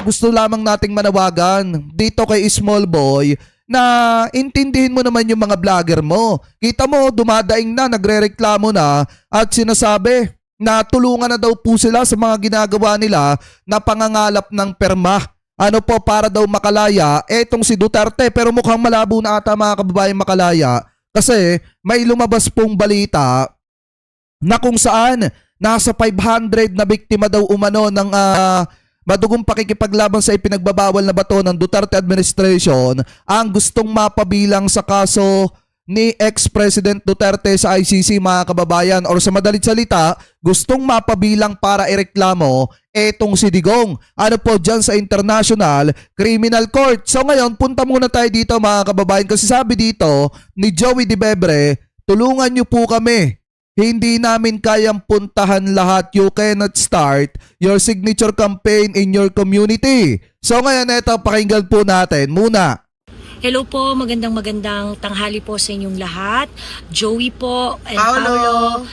gusto lamang nating manawagan dito kay Small Boy na intindihin mo naman yung mga vlogger mo. Kita mo, dumadaing na, nagrereklamo na at sinasabi na tulungan na daw po sila sa mga ginagawa nila na pangangalap ng perma. Ano po, para daw makalaya etong si Duterte, pero mukhang malabo na ata mga kababayan makalaya kasi may lumabas pong balita na kung saan nasa 500 na biktima daw umano ng madugong pakikipaglaban sa ipinagbabawal na bato ng Duterte administration ang gustong mapabilang sa kaso ni ex-President Duterte sa ICC mga kababayan, or sa madalit salita, gustong mapabilang para ireklamo etong si Digong. Ano po dyan sa International Criminal Court. So ngayon, punta muna tayo dito mga kababayan kasi sabi dito ni Joey Di Bebre, tulungan niyo po kami. Hindi namin kayang puntahan lahat. You cannot start your signature campaign in your community. So ngayon, ito, pakinggan po natin muna. Hello po, magandang tanghali po sa inyong lahat. Joey po and Paolo.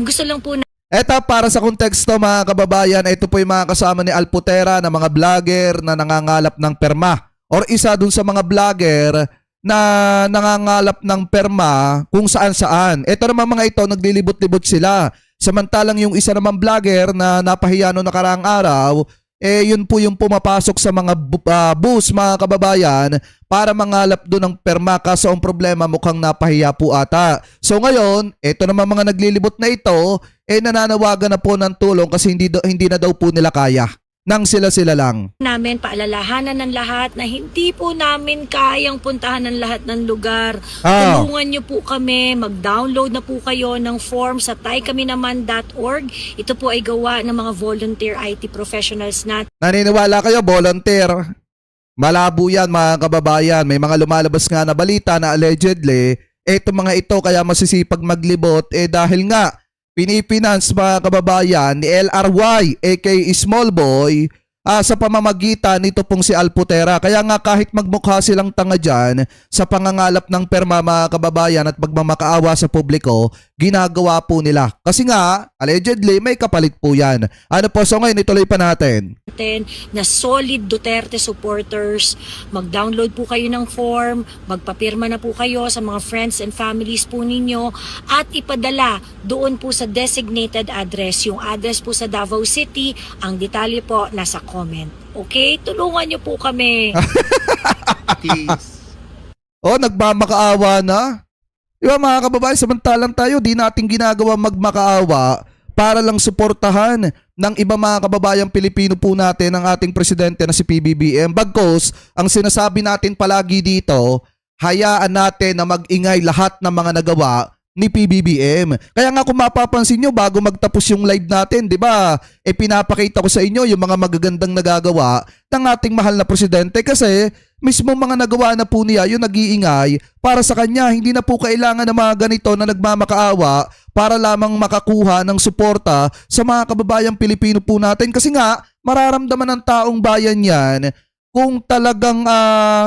Gusto lang po na Ito, para sa konteksto mga kababayan, ito po yung mga kasama ni Alputera na mga vlogger na nangangalap ng perma. Or isa dun sa mga vlogger na nangangalap ng perma kung saan-saan. Ito naman mga ito, naglilibot-libot sila. Samantalang yung isa naman vlogger na napahiya noong nakaraang araw, yun po yung pumapasok sa mga bus mga kababayan para mangalap doon ng perma, kaso ang problema mukhang napahiya po ata. So ngayon, ito naman mga naglilibot na ito, nananawagan na po ng tulong kasi hindi na daw po nila kaya nang sila lang. namin paalalahanan ng lahat na hindi po namin kayang puntahan ng lahat ng lugar. Tulungan niyo po kami, mag-download na po kayo ng form sa taykaminaman.org. Ito po ay gawa ng mga volunteer IT professionals natin. Naniniwala kayo, volunteer? Malabo yan mga kababayan. May mga lumalabas nga na balita na allegedly, mga ito kaya masisipag maglibot dahil nga pinipinance mga kababayan ni LRY aka Small Boy sa pamamagitan nito pong si Alputera. Kaya nga kahit magmukha silang tanga dyan sa pangangalap ng perma mga kababayan at pagmamakaawa sa publiko, ginagawa po nila. Kasi nga, allegedly, may kapalit po yan. Ano po, so ngayon ituloy pa natin. Na solid Duterte supporters, mag-download po kayo ng form, magpapirma na po kayo sa mga friends and families po ninyo at ipadala doon po sa designated address. Yung address po sa Davao City, ang detalye po nasa comment. Okay? Tulungan niyo po kami. Nagmamakaawa na. Diba mga kababayan, samantalang tayo, di natin ginagawa magmakaawa para lang suportahan ng iba mga kababayang Pilipino po natin ang ating presidente na si PBBM. Bagkus, ang sinasabi natin palagi dito, hayaan natin na mag-ingay lahat ng mga nagawa ni PBBM. Kaya nga kung mapapansin nyo, bago magtapos yung live natin, di ba, pinapakita ko sa inyo yung mga magagandang nagagawa ng ating mahal na presidente kasi mismo mga nagawa na po niya yung nag-iingay para sa kanya. Hindi na po kailangan ng mga ganito na nagmamakaawa para lamang makakuha ng suporta sa mga kababayang Pilipino po natin. Kasi nga, mararamdaman ng taong bayan yan kung talagang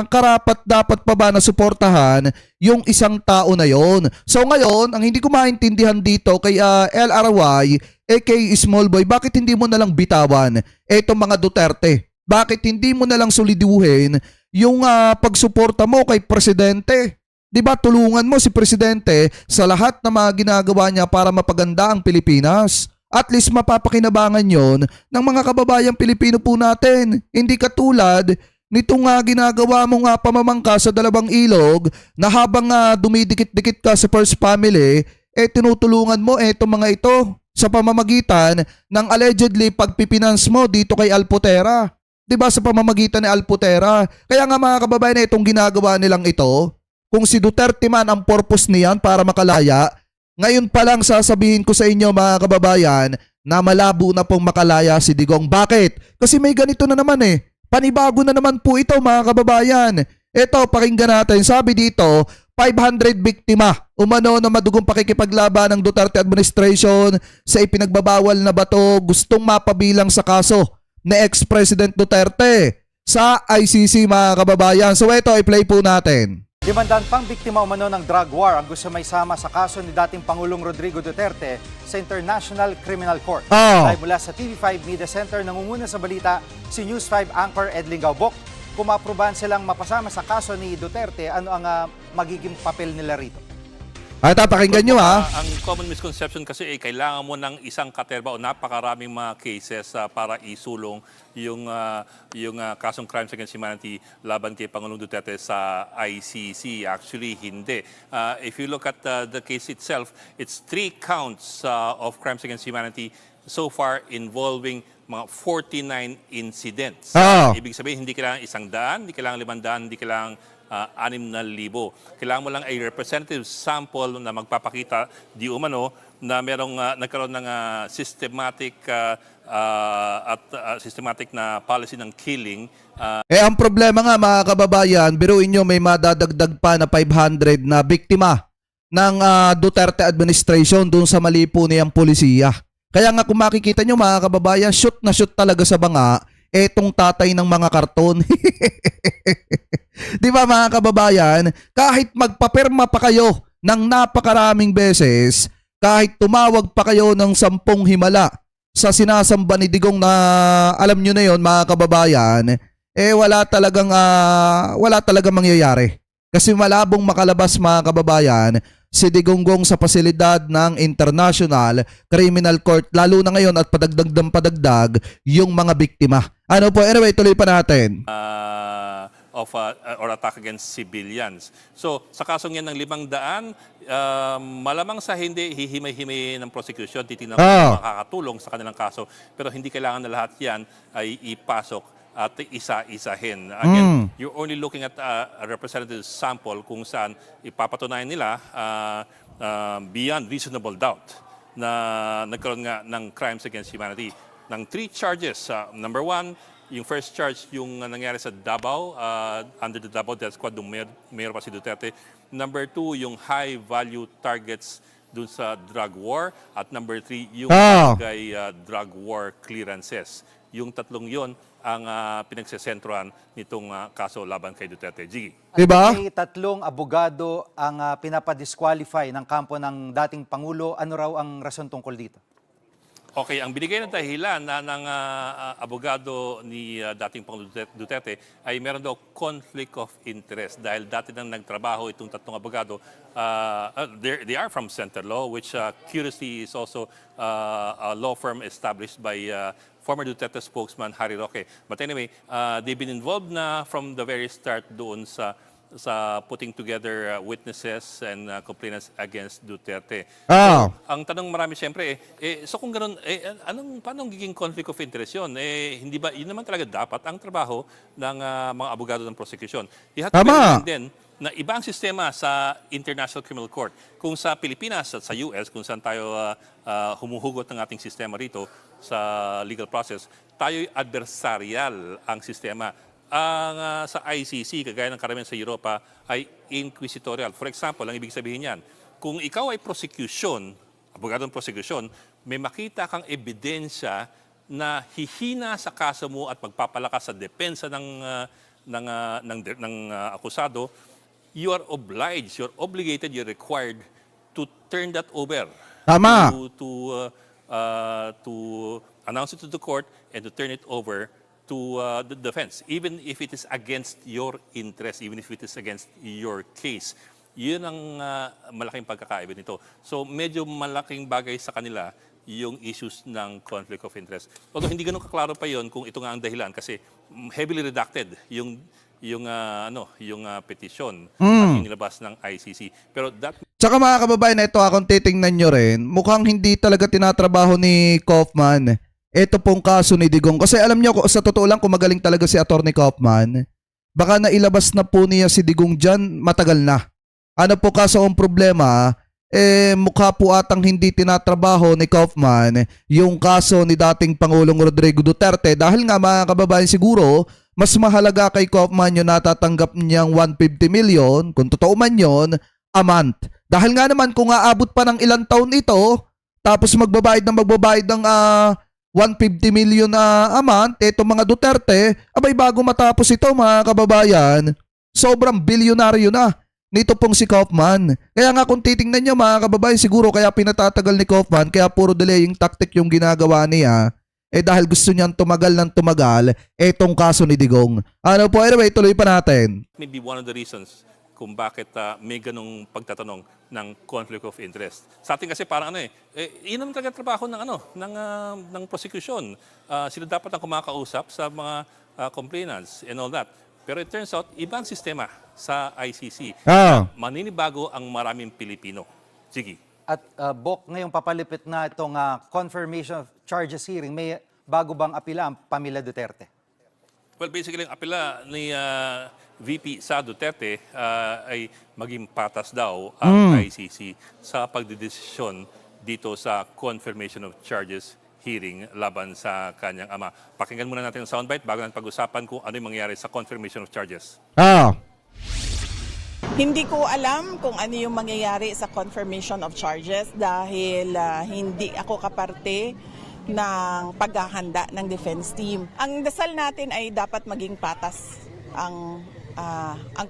karapat dapat pa ba na suportahan yung isang tao na yon. So ngayon, ang hindi ko maintindihan dito kay LRY, aka Small Boy, bakit hindi mo nalang bitawan etong mga Duterte? Bakit hindi mo nalang soliduhin yung pagsuporta mo kay Presidente? Diba tulungan mo si Presidente sa lahat ng mga ginagawa niya para mapaganda ang Pilipinas? At least mapapakinabangan yon ng mga kababayang Pilipino po natin. Hindi katulad nitong ginagawa mo pamamangka sa dalawang ilog na habang dumidikit-dikit ka sa first family, tinutulungan mo itong mga ito sa pamamagitan ng allegedly pagpipinance mo dito kay Alputera. Diba sa pamamagitan ni Alputera? Kaya nga mga kababayan, itong ginagawa nilang ito, kung si Duterte man ang purpose niyan para makalaya, ngayon pa lang sasabihin ko sa inyo mga kababayan na malabo na pong makalaya si Digong. Bakit? Kasi may ganito na naman Panibago na naman po ito mga kababayan. Ito, pakinggan natin. Sabi dito, 500 biktima umano na madugong pakikipaglaban ng Duterte administration sa ipinagbabawal na bato gustong mapabilang sa kaso ni ex-President Duterte sa ICC mga kababayan. So ito, i-play po natin. Limandaan pang biktima umano ng drug war ang gusto may sama sa kaso ni dating Pangulong Rodrigo Duterte sa International Criminal Court. Oh. Live mula sa TV5 Media Center, nangunguna sa balita si News 5 anchor Edling Gaubok. Kung maaprubahan silang mapasama sa kaso ni Duterte, ano ang magiging papel nila rito? Ay, pakinggan nyo ha. Ang common misconception kasi kailangan mo ng isang katerba o napakaraming mga cases para isulong yung kasong crimes against humanity laban kay Pangulong Duterte sa ICC. Actually, hindi. If you look at the case itself, it's 3 counts of crimes against humanity so far involving mga 49 incidents. Ah. Ibig sabihin, hindi kailangan 100, hindi kailangan 500, hindi kailangan 6,000. Kailangan mo lang a representative sample na magpapakita di umano na merong nagkaroon ng systematic systematic na policy ng killing. Ang problema nga mga kababayan, biruin nyo may madadagdag pa na 500 na biktima ng Duterte administration doon sa mali po niyang polisiya. Kaya nga kung makikita nyo mga kababayan, shoot na shoot talaga sa banga etong tatay ng mga karton. Di ba mga kababayan, kahit magpapirma pa kayo ng napakaraming beses, kahit tumawag pa kayo ng 10 himala sa sinasamba ni Digong na alam nyo na yon mga kababayan, wala talagang mangyayari. Kasi malabong makalabas mga kababayan si Digonggong sa pasilidad ng International Criminal Court, lalo na ngayon at padagdag ng padagdag yung mga biktima. Ano po, anyway, tuloy pa natin. Or attack against civilians. So, sa kasong yan ng 500, malamang sa hindi hihimay-himay ng prosecution, titignan kung makakatulong sa kanilang kaso. Pero hindi kailangan na lahat yan ay ipasok at isa-isahin. Again, you're only looking at a representative sample kung saan ipapatunayan nila beyond reasonable doubt na nagkaroon nga ng crimes against humanity. Ng 3 charges. Number 1, yung first charge, yung nangyari sa Davao, under the Davao Death Squad, nung mayor pa si Duterte. Number 2, yung high-value targets dun sa drug war. At number 3, yung barangay drug war clearances. Yung tatlong yon ang pinagsesentrohan nitong kaso laban kay Duterte. Gigi. Diba? May 3 abogado ang pinapadisqualify ng kampo ng dating Pangulo. Ano raw ang rason tungkol dito? Okay, ang binigay ng dahilan ng abogado ni dating Pangulong Duterte ay meron daw conflict of interest dahil dati nang nagtrabaho itong 3 abogado. They are from Center Law, which curiously is also a law firm established by former Duterte spokesman Harry Roque. But anyway, they've been involved na from the very start doon sa putting together witnesses and complainants against Duterte. So, ang tanong marami siyempre, so kung ganun, paano giging conflict of interest yun? Hindi ba, yun naman talaga dapat ang trabaho ng mga abogado ng prosecution. You have to bear in mind din na iba ang sistema sa International Criminal Court. Kung sa Pilipinas at sa US, kung saan tayo humuhugot ng ating sistema rito sa legal process, tayo'y adversarial ang sistema. Ang sa ICC, kagaya ng karamihan sa Europa, ay inquisitorial. For example, ang ibig sabihin yan, kung ikaw ay prosecution, abogadong prosecution, may makita kang ebidensya na hihina sa kaso mo at magpapalakas sa depensa ng akusado, you are obliged, you're obligated, you're required to turn that over. Tama. To announce it to the court and to turn it over to the defense, even if it is against your interest, even if it is against your case. Yun ang malaking pagkakaiba nito. So medyo malaking bagay sa kanila yung issues ng conflict of interest. Although hindi ganun kaklaro pa yon kung ito nga ang dahilan kasi heavily redacted yung petisyon at inilabas ng ICC. Pero that... Tsaka mga kababayan, ito kung titingnan nyo rin, mukhang hindi talaga tinatrabaho ni Kaufman ito pong kaso ni Digong. Kasi alam nyo, sa totoo lang, kung magaling talaga si Atty. Kaufman, baka nailabas na po niya si Digong dyan matagal na. Ano po kaso ang problema? Mukha po atang hindi tinatrabaho ni Kaufman yung kaso ni dating Pangulong Rodrigo Duterte dahil nga mga kababayan siguro, mas mahalaga kay Kaufman yung natatanggap niyang 150 million, kung totoo man yun, a month. Dahil nga naman kung aabot pa ng ilang taon ito, tapos magbabayad ng 150 million a month, itong mga Duterte, abay bago matapos ito mga kababayan, sobrang bilyonaryo na nito pong si Kaufman. Kaya nga kung titingnan nyo mga kababayan, siguro kaya pinatatagal ni Kaufman, kaya puro delaying tactic yung ginagawa niya, dahil gusto niyang tumagal ng tumagal, etong kaso ni Digong. Ano po, anyway, tuloy pa natin. Maybe one of the reasons kung bakit may ganong pagtatanong ng conflict of interest. Sa atin kasi parang yun naman talaga trabaho ng prosecution. Sila dapat ang kumakausap sa mga complainants and all that. Pero it turns out, ibang sistema sa ICC. Maninibago ang maraming Pilipino. Sige. At Bok, ngayong papalipit na itong confirmation of charges hearing, may bago bang apila ang pamilya Duterte? Well, basically, ang apela ni VP sa Duterte ay maging patas daw ang ICC sa pagdidesisyon dito sa confirmation of charges hearing laban sa kanyang ama. Pakinggan muna natin ang soundbite bago natin pag-usapan kung ano yung mangyayari sa confirmation of charges. Hindi ko alam kung ano yung mangyayari sa confirmation of charges dahil hindi ako kaparte ng paghahanda ng defense team. Ang dasal natin ay dapat maging patas ang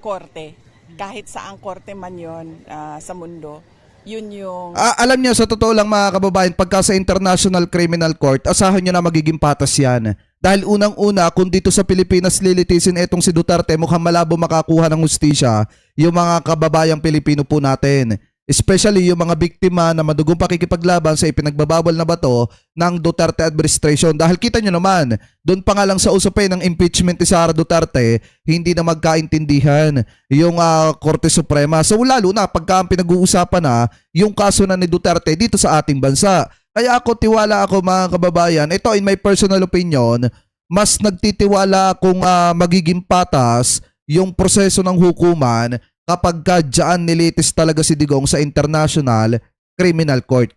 korte. Kahit sa ang korte man yon sa mundo, yun yung... Alam niyo, sa totoo lang mga kababayan, pagka sa International Criminal Court, asahan niyo na magiging patas yan. Dahil unang-una, kung dito sa Pilipinas lilitisin etong si Duterte, mukhang malabo makakuha ng hustisya yung mga kababayang Pilipino po natin. Especially yung mga biktima na madugong pakikipaglaban sa ipinagbabawal na bato ng Duterte administration. Dahil kita nyo naman, doon pa nga lang sa usapin ng impeachment ni Sara Duterte, hindi na magkaintindihan yung Korte Suprema. So lalo na pagka ang pinag-uusapan na yung kaso na ni Duterte dito sa ating bansa. Kaya tiwala ako mga kababayan, ito in my personal opinion, mas nagtitiwala kung magiging patas yung proseso ng hukuman kapag dyan nilitis talaga si Digong sa International Criminal Court.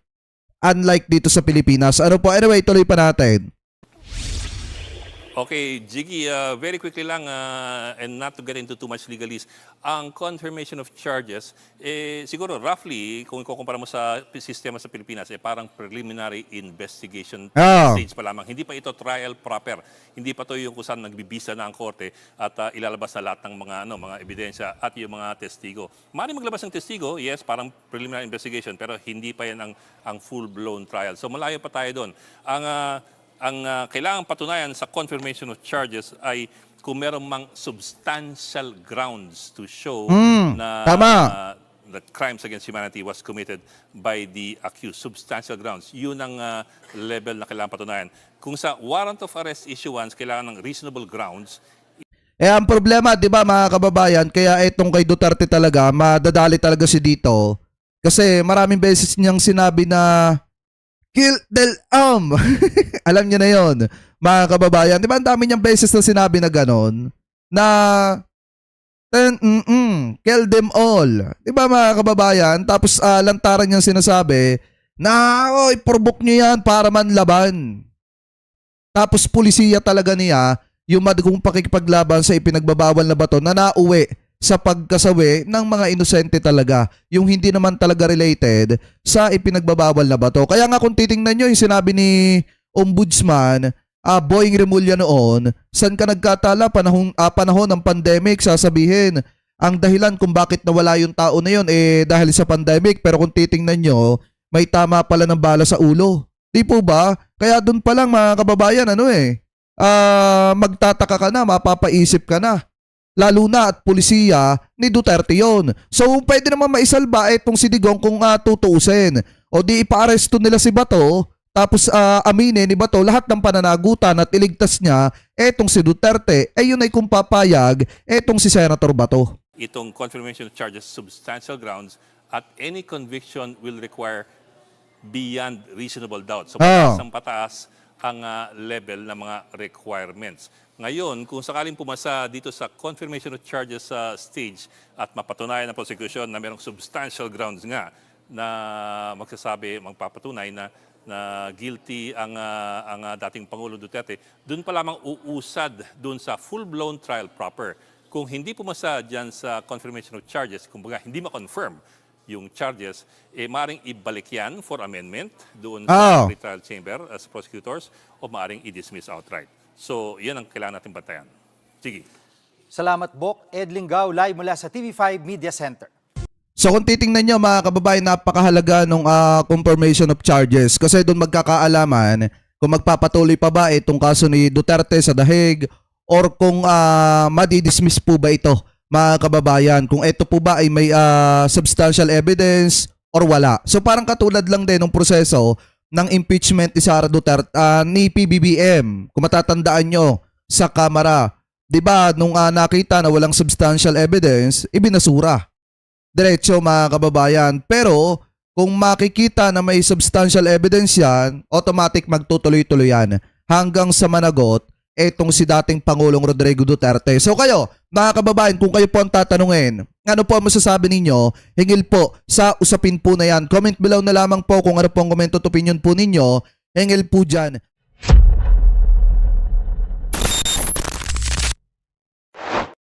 Unlike dito sa Pilipinas. Ano po? Anyway, tuloy pa natin. Okay, Jiggy, very quickly lang and not to get into too much legalese, ang confirmation of charges, siguro roughly, kung ikukumpara mo sa sistema sa Pilipinas, parang preliminary investigation stage pa lamang. Hindi pa ito trial proper. Hindi pa ito yung kung saan nagbibisa na ang korte at ilalabas na lahat ng mga ebidensya at yung mga testigo. Maaaring maglabas ng testigo, yes, parang preliminary investigation, pero hindi pa yan ang full-blown trial. So malayo pa tayo doon. Ang kailangang patunayan sa confirmation of charges ay kung meron mang substantial grounds to show na that crimes against humanity was committed by the accused. Substantial grounds. Yun ang level na kailangang patunayan. Kung sa warrant of arrest issuance, kailangan ng reasonable grounds. Ang problema, di ba mga kababayan, kaya etong kay Duterte talaga, madadali talaga si dito. Kasi maraming beses niyang sinabi na kill del alam niyo na yon mga kababayan. Di ba ang dami niyang beses na sinabi na ganon? Na kill them all. Di ba mga kababayan? Tapos lantaran niyang sinasabi na provoke niyo yan para manlaban. Tapos pulisiya talaga niya yung madugong pakikipaglaban sa ipinagbabawal na bato na nauwi sa pagkasawi ng mga inosente talaga, yung hindi naman talaga related sa ipinagbabawal na bato. Kaya nga kung titingnan nyo yung sinabi ni Ombudsman, Boying Remulla noon, saan ka nagkatala panahon ng pandemic, sasabihin, ang dahilan kung bakit nawala yung tao na yun, dahil sa pandemic, pero kung titingnan nyo, may tama pala ng bala sa ulo. Di po ba? Kaya dun pa lang mga kababayan, magtataka ka na, mapapaisip ka na. Lalo na at pulisiya ni Duterte yon. So pwede naman maisalba itong si Digong kung tutuusin. O di ipa-aresto nila si Bato, tapos aminin ni Bato lahat ng pananagutan at iligtas niya etong si Duterte. Yun ay kung papayag etong si Senator Bato. Itong confirmation of charges, substantial grounds, at any conviction will require beyond reasonable doubt. So pataas ang pataas ang level ng mga requirements. Ngayon, kung sakaling pumasa dito sa confirmation of charges stage at mapatunayan ng prosecution na mayroong substantial grounds nga na magpapatunay na guilty ang dating Pangulo Duterte, doon pa lamang uusad doon sa full-blown trial proper. Kung hindi pumasa dyan sa confirmation of charges, kumbaga hindi ma-confirm yung charges, maaaring ibalik yan for amendment doon sa trial chamber as prosecutors o maaaring i-dismiss outright. So, yan ang kailangan natin bantayan. Sige. Salamat, Bok. Ed Linggao, live mula sa TV5 Media Center. So kung titingnan nyo mga kababayan, napakahalaga nung confirmation of charges kasi doon magkakaalaman kung magpapatuloy pa ba itong kaso ni Duterte sa dahig or kung madidismiss po ba ito mga kababayan, kung ito po ba ay may substantial evidence or wala. So parang katulad lang din ng proseso ng impeachment ni Sara Duterte ni PBBM. Kung matatandaan nyo sa Kamara, 'di ba nung nakita na walang substantial evidence, ibinasura. Diretso mga kababayan. Pero kung makikita na may substantial evidence yan, automatic magtutuloy-tuloy yan hanggang sa managot etong si dating Pangulong Rodrigo Duterte. So kayo, mga kababayan, kung kayo po ang tatanungin, ano po ang masasabi ninyo, hingil po sa usapin po na yan. Comment below na lamang po kung ano po ang comment at opinion po ninyo, hingil po dyan